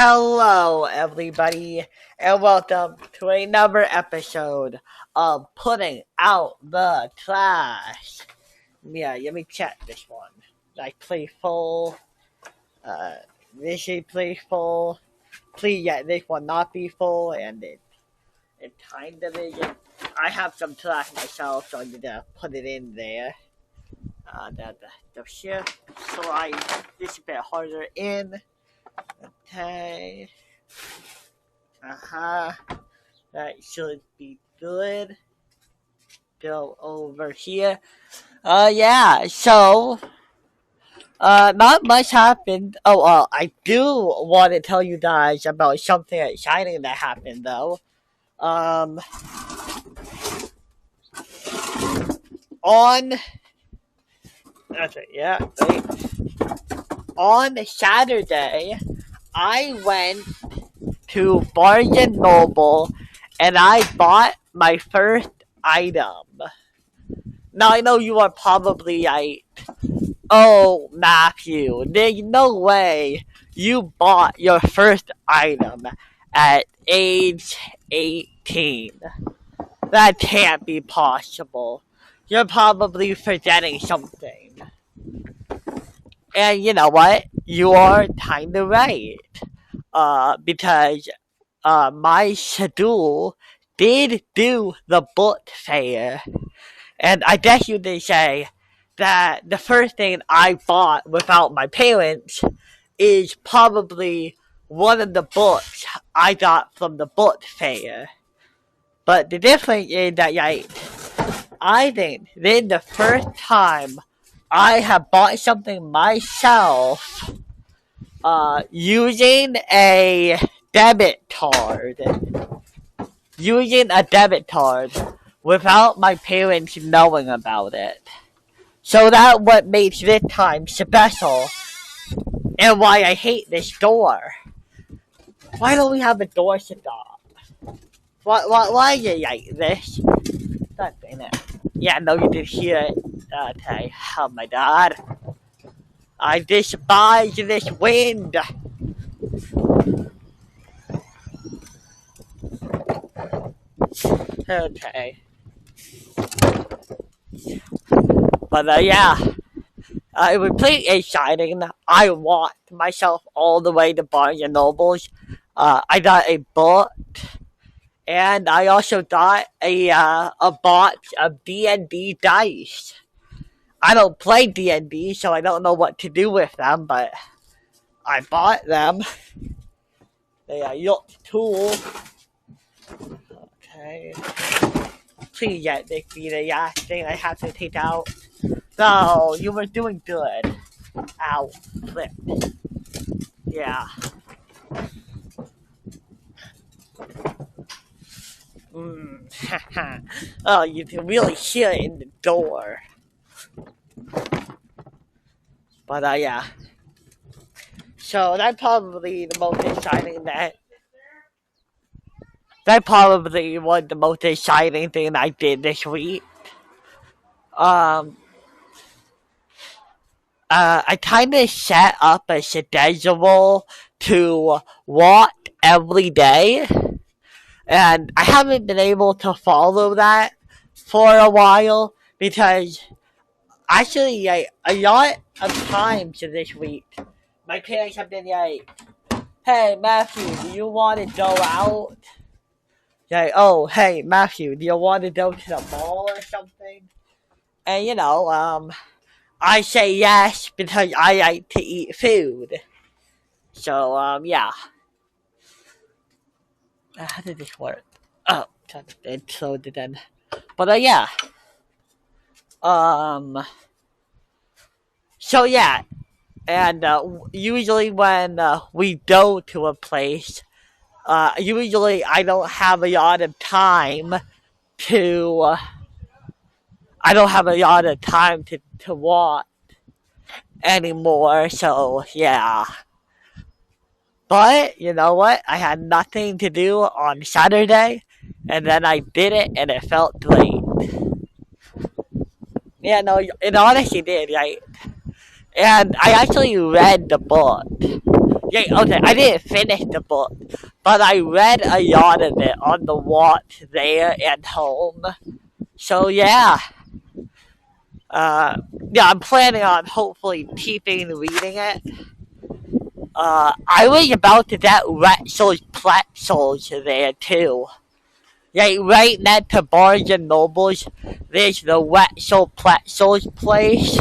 Hello, everybody, and welcome to another episode of Putting Out the Trash. Yeah, let me check this one. Like, playful, this is playful. Please, yeah, this will not be full, and it kind of is. I have some trash myself, so I'm gonna put it in there. The shift slide this a bit harder in. Okay. That should be good. Go over here. So, not much happened. Oh, well, I do want to tell you guys about something exciting that happened, though. On, that's it, yeah, right. On Saturday, I went to Barnes and Noble and I bought my first item. Now I know you are probably like, oh, Matthew, there's no way you bought your first item at age 18. That can't be possible. You're probably forgetting something. And you know what? You are kinda right. Because my schedule did do the book fair. And I guess you did say that the first thing I bought without my parents is probably one of the books I got from the book fair. But the difference is that, like, I think this is the first time I have bought something myself using a debit card. Using a debit card without my parents knowing about it. So that's what makes this time special and why I hate this door. Why don't we have a door stop? Why is it like this? God damn it. Yeah, no, you did hear it. Okay, oh my god. I despise this wind. Okay. But yeah, it was pretty exciting. I walked myself all the way to Barnes and Nobles. I got a book, and I also got a box of D&D dice. I don't play D&D, so I don't know what to do with them, but I bought them. They look cool. Okay. Please get this be the last thing I have to take out. No, you were doing good. Ow. Flip. Yeah. Oh, you can really hear it in the door. But yeah. So that's probably the most exciting that probably was the most exciting thing I did this week. I kind of set up a schedule to walk every day, and I haven't been able to follow that for a while because actually, like, a lot of times this week, my parents have been like, "Hey, Matthew, do you want to go out?" Like, "Oh, hey, Matthew, do you want to go to the mall or something?" And you know, I say yes because I like to eat food. So, yeah. How did this work? Oh, it's so then. But yeah. So yeah. And usually when we go to a place, usually I don't have a lot of time to. I don't have a lot of time to walk anymore, so yeah. But, you know what? I had nothing to do on Saturday, and then I did it, and it felt great. Yeah, no, it honestly did, right? And I actually read the book. Yeah, okay, I didn't finish the book, but I read a lot of it on the walk there and home. So yeah, uh, yeah, I'm planning on hopefully keeping reading it. I was about to get wetzel's pretzels there too. Like right next to Barnes and Nobles, there's the wetzel pretzels place.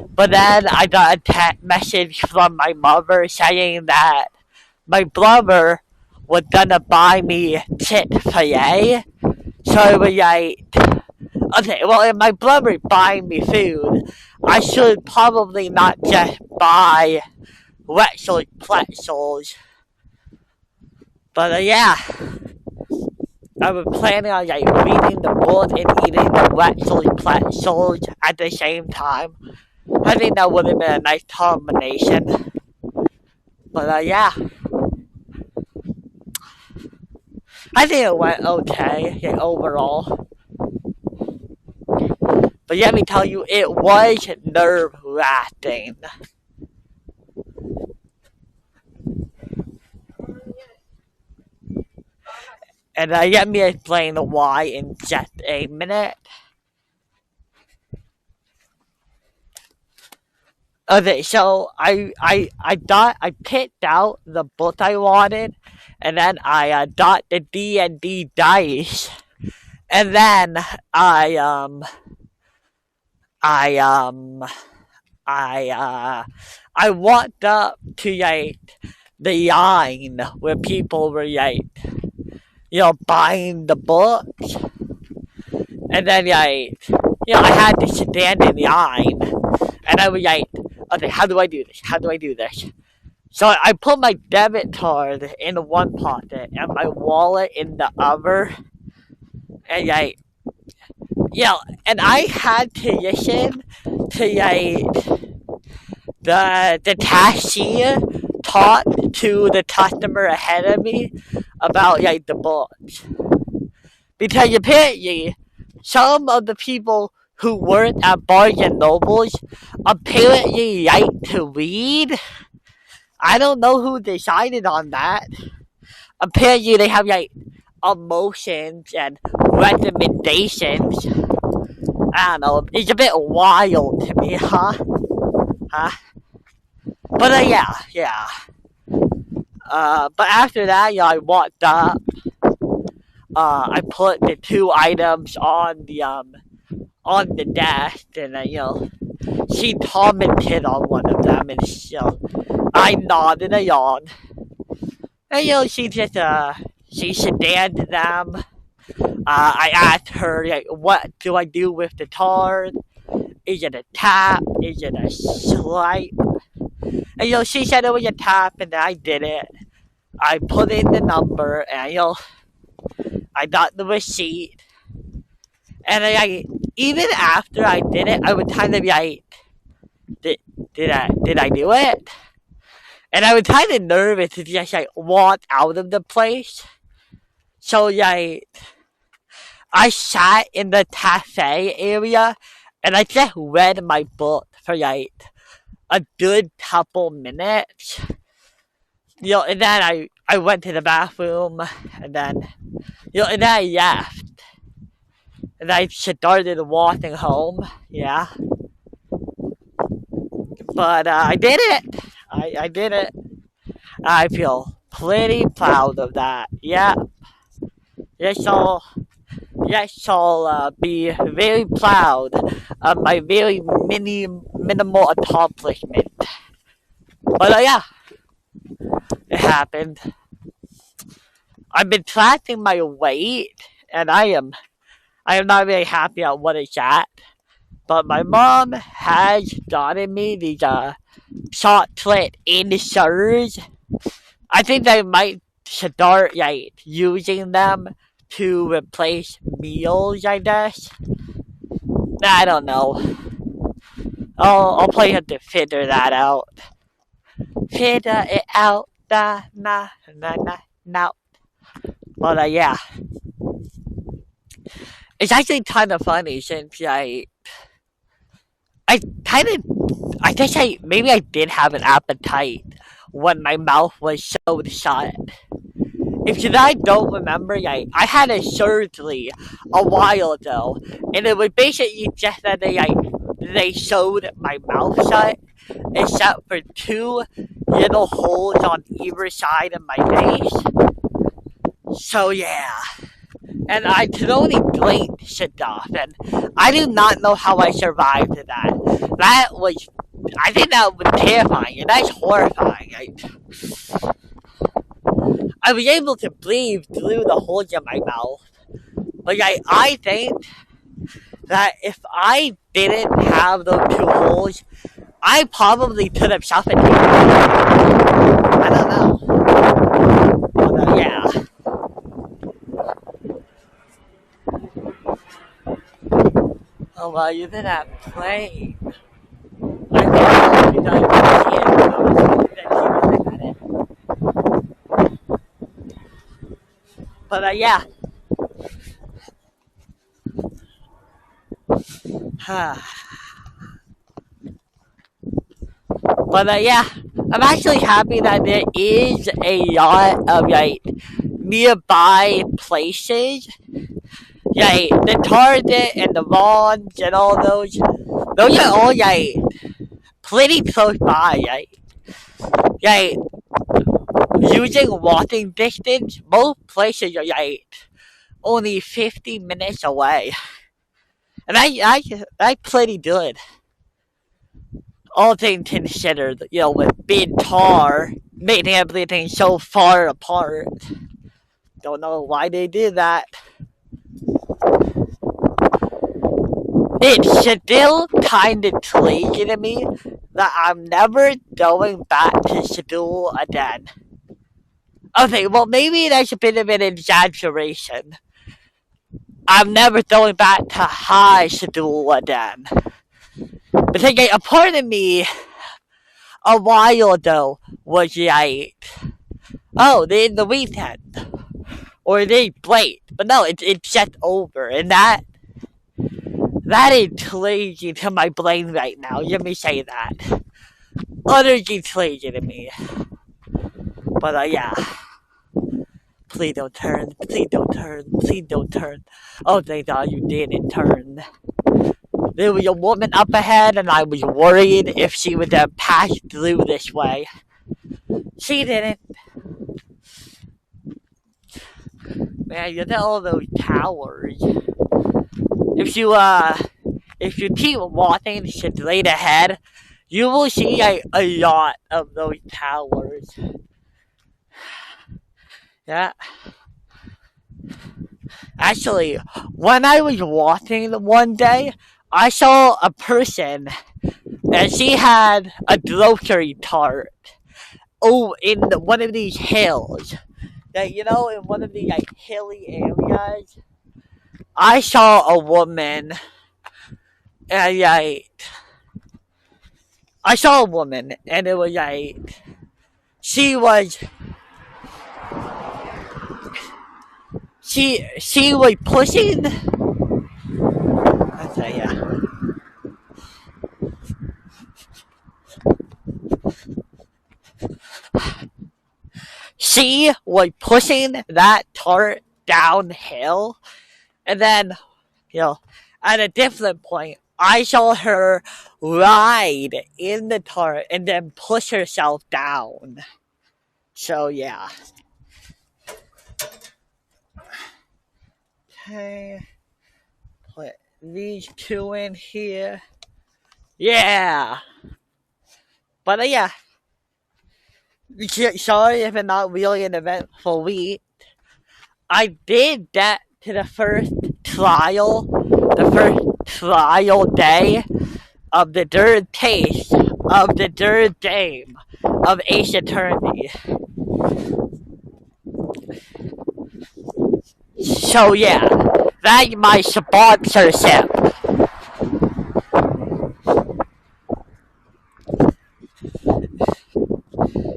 But then I got a text message from my mother saying that my brother was gonna buy me Chick-fil-A. So I was like, okay, well, if my brother buying me food, I should probably not just buy wetzel pretzels. But yeah, I was planning on like reading the book and eating the wetzel pretzels at the same time. I think that would have been a nice combination. But yeah, I think it went okay overall. But let me tell you, it was nerve-wracking. And let me explain why in just a minute. Okay, so I picked out the book I wanted, and then I got the D&D dice, and then I um I I walked up to like the line where people were like buying the books, and then I had to stand in line, and I was like, okay, how do I do this? How do I do this? So I put my debit card in one pocket and my wallet in the other, and and I had to listen to the cashier talk to the customer ahead of me about the books, because apparently some of the people who work at Barnes and Nobles apparently like to read. I don't know who decided on that. Apparently they have emotions and recommendations. I don't know. It's a bit wild to me, huh? Huh? But yeah. But after that, I walked up. I put the two items on the desk, and she commented on one of them, and I nodded along, and she scanned them. I asked her what do I do with the card? Is it a tap? Is it a swipe? And she said it was a tap, and I did it. I put in the number, and I got the receipt, and even after I did it, I would kind of be like, did I do it? And I was kind of nervous to just walk out of the place. So I sat in the cafe area, and I just read my book for a good couple minutes. And then I went to the bathroom, and then and then I left, and I started walking home. Yeah, but I did it. I did it. I feel pretty proud of that. Yeah. Yes, I'll be very proud of my very minimal accomplishment. But yeah, it happened. I've been tracking my weight, and I am not very happy at what it's at. But my mom has gotten me these chocolate inserts. I think I might start using them to replace meals, I guess. I don't know. I'll probably have to figure that out. Figure it out. Now. But yeah. It's actually kind of funny since I guess maybe I did have an appetite when my mouth was sewed shut. If you guys don't remember, I had a surgery a while ago, and it was basically just that they sewed my mouth shut, except for two little holes on either side of my face. So yeah. And I could only blink shit off, and I do not know how I survived that. I think that was terrifying, and that's horrifying. I was able to breathe through the holes in my mouth, but I think that if I didn't have those two holes, I probably could have suffocated. I don't know. But, yeah. Oh, well, you did that plane. I thought you died at it. But, yeah. But, yeah. I'm actually happy that there is a lot of, nearby places. The Target and the Vons and all those are all, pretty close by, using walking distance, most places are, only 50 minutes away. And that's pretty good. All things considered, with big tar making everything so far apart. Don't know why they did that. It's still kind of crazy to me that I'm never going back to school again. Okay, well, maybe that's a bit of an exaggeration. I'm never going back to high school again. Because a part of me a while ago was they're in the weekend. Or they break. But no, it's just over. And that is crazy to my brain right now. Let me say that. Utterly crazy to me. But yeah. Please don't turn. Please don't turn. Please don't turn. Oh, thank God you didn't turn. There was a woman up ahead, and I was worried if she would pass through this way. She didn't. Man, you know all those towers. If you keep walking straight ahead, you will see a lot of those towers. Yeah. Actually, when I was walking one day, I saw a person, and she had a grocery cart. Oh, in one of these hills. In one of these hilly areas, I saw a woman, and I saw a woman, and it was she was pushing. I say She was pushing that cart downhill, and then, at a different point, I saw her ride in the cart and then push herself down. So, yeah. Okay. Put these two in here. Yeah. But, yeah. Sorry if it's not really an eventful week. I did get to the first trial day of the third taste of the third game of Ace Attorney. So yeah, that's my sponsorship.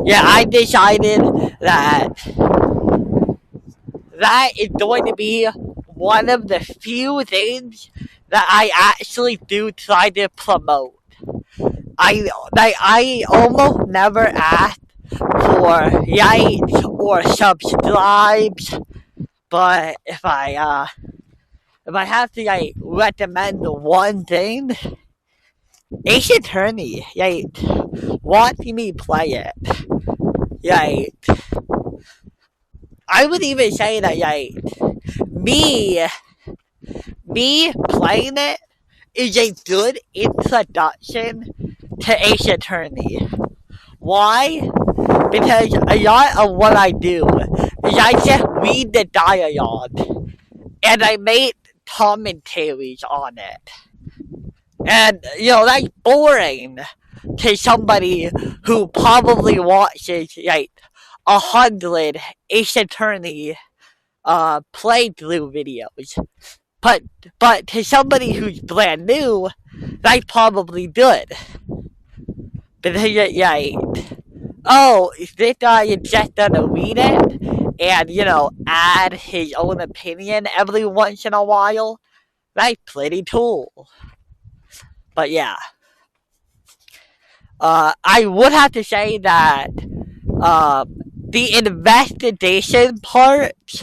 Yeah, I decided that is going to be one of the few things that I actually do try to promote. I almost never ask for likes or subscribes. But if I have to like recommend one thing, Ace Attorney, like watching me play it, like I would even say that like me me playing it is a good introduction to Ace Attorney. Why? Because a lot of what I do is I just read the dialogue and I make commentaries on it. And, that's boring to somebody who probably watches like 100 Ace Attorney playthrough videos. But to somebody who's brand new, that's probably good. Because this guy is just gonna read it and, add his own opinion every once in a while. That's pretty cool. But yeah. I would have to say that the investigation parts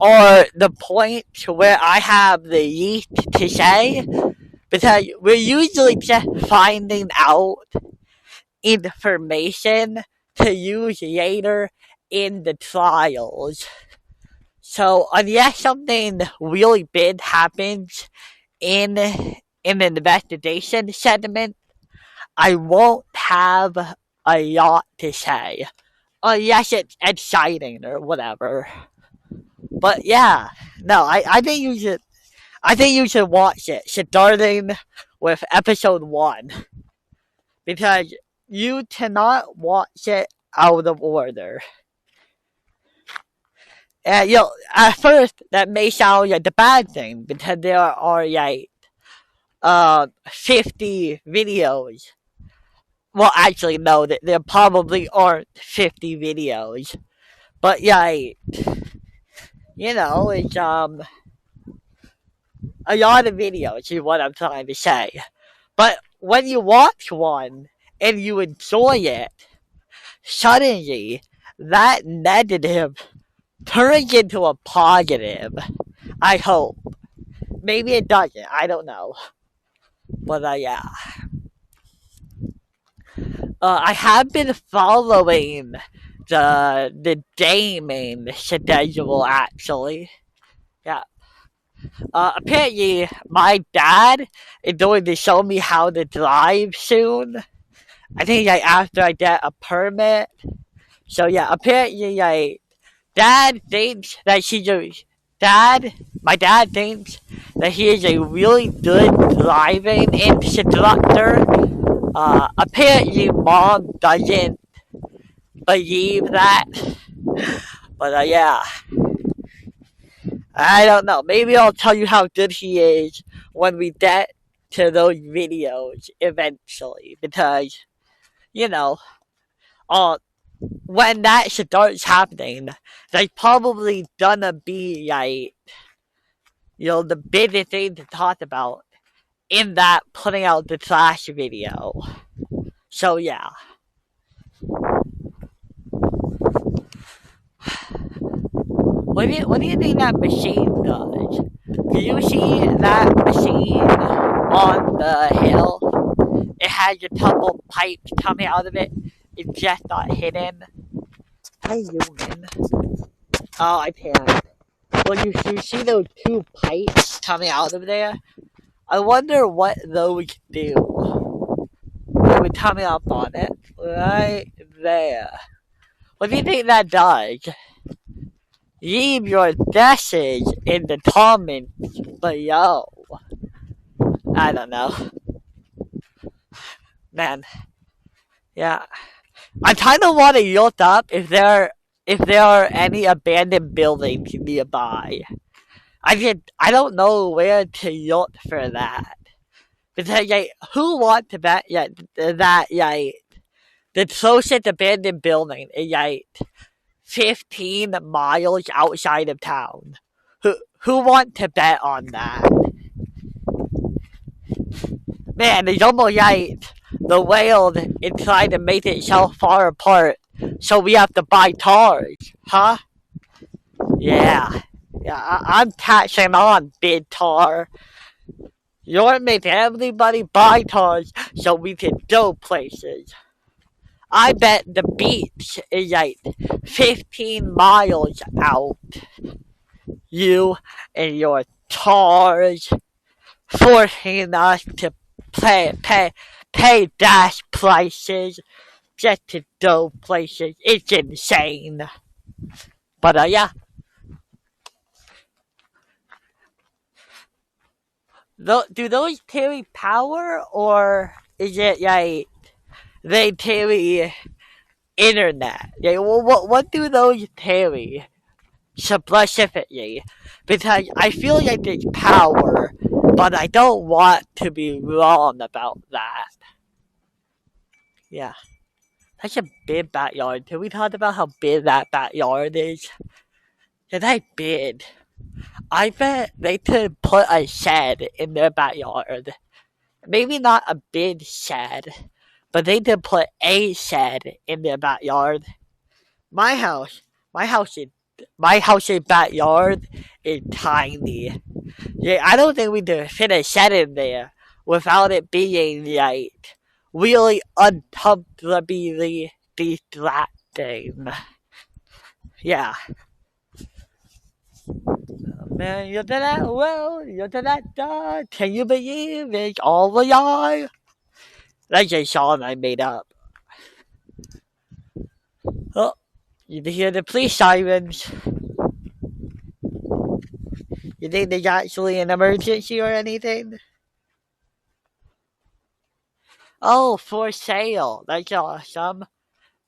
are the points where I have the least to say, because we're usually just finding out information to use later in the trials. So unless something really big happens in an investigation segment, I won't have a lot to say. Unless it's exciting or whatever. But yeah, no, I think you should watch it, starting with episode 1. Because you cannot watch it out of order. And at first that may sound like a bad thing, because there are like 50 videos. Well, actually, no, there probably aren't 50 videos. But yeah, it's a lot of videos is what I'm trying to say. But when you watch one and you enjoy it, suddenly that negative turns into a positive. I hope. Maybe it doesn't. I don't know. But yeah. I have been following the gaming schedule actually. Yeah. Apparently, my dad is going to show me how to drive soon. I think like after I get a permit. So yeah, apparently like dad thinks that my dad thinks that he is a really good driving instructor. Apparently mom doesn't believe that. But yeah. I don't know. Maybe I'll tell you how good he is when we get to those videos eventually. Because, when that starts happening, there's probably gonna be like, the biggest thing to talk about in that putting out the trash video. So yeah. What do you think that machine does? Do you see that machine on the hill? It has a couple pipes coming out of it. It just got hidden. How you doing? Oh, I can't. Well, you see those 2 pipes coming out of there? I wonder what those do. They would coming up on it. Right there. What do you think that does? Leave your message in the comments below. I don't know. Man. Yeah. I kind of want to look up if there are any abandoned buildings nearby. I don't know where to look for that. Because who wants to bet that the closest abandoned building is 15 miles outside of town? Who want to bet on that? Man, it's almost the world is trying to make itself far apart so we have to buy cars, huh? Yeah. Yeah, I'm catching on, big tar. You're making everybody buy cars so we can go places. I bet the beach is like 15 miles out. You and your cars forcing us to pay gas prices just to go places. It's insane. But yeah, do those carry power or is it like they carry internet? Yeah, well, what do those carry specifically? Because I feel like it's power, but I don't want to be wrong about that. Yeah, that's a big backyard. Can we talk about how big that backyard is? It's like big. I bet they could put a shed in their backyard. Maybe not a big shed, but they could put a shed in their backyard. My house, my house is, my house's backyard is tiny. Yeah, I don't think we could fit a shed in there without it being like really uncomfortably distracting. Yeah. Man, you did that well. You did that done. Can you believe it's all a lie? That's a song I made up. Oh, you can hear the police sirens. You think there's actually an emergency or anything? Oh, for sale. That's awesome.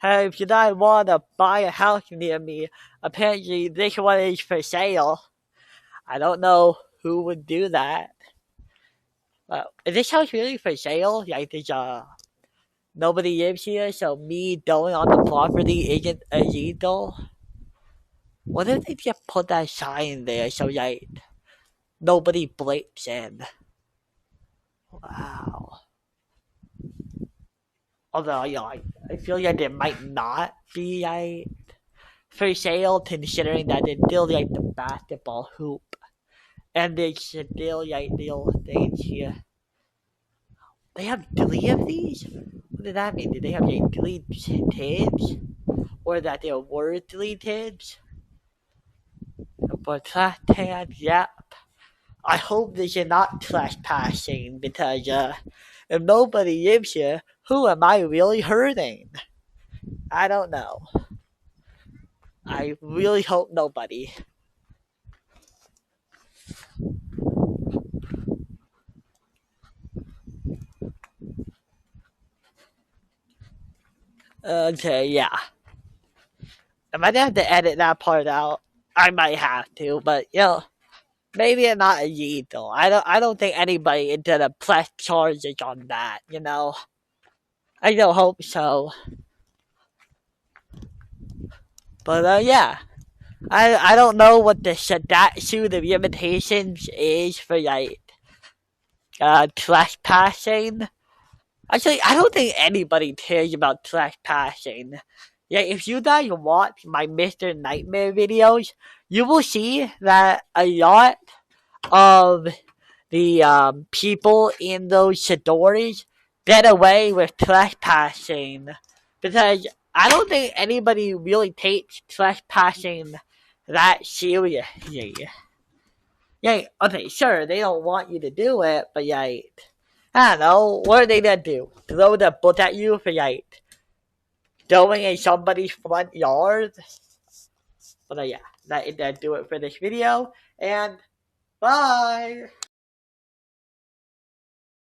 Hey, if you guys want to buy a house near me, apparently this one is for sale. I don't know who would do that. Is this house really for sale? Like, there's nobody lives here, so me going on the property isn't illegal. What if they just put that sign there so like nobody breaks in? Wow. Although, I feel like it might not be like for sale, considering that it's still like the basketball hoop, and there's still like little things here. They have 3 of these. What did that mean? Did they have like 3 tabs, or that there were 3 tabs? But trash tabs, yep. I hope this is not trespassing because if nobody lives here, who am I really hurting? I don't know. I really hope nobody. Okay, yeah. I might have to edit that part out. I might have to, but maybe it's not illegal. I don't think anybody is gonna press charges on that. I don't hope so. But yeah. I don't know what the statute of limitations is for like trespassing. Actually, I don't think anybody cares about trespassing. Yeah, if you guys watch my Mr. Nightmare videos, you will see that a lot of the people in those stories get away with trespassing because I don't think anybody really takes trespassing that seriously. Yeah, okay, sure, they don't want you to do it, but I don't know, what are they gonna do? Throw the book at you for going in somebody's front yard? But yeah, that do it for this video, and bye!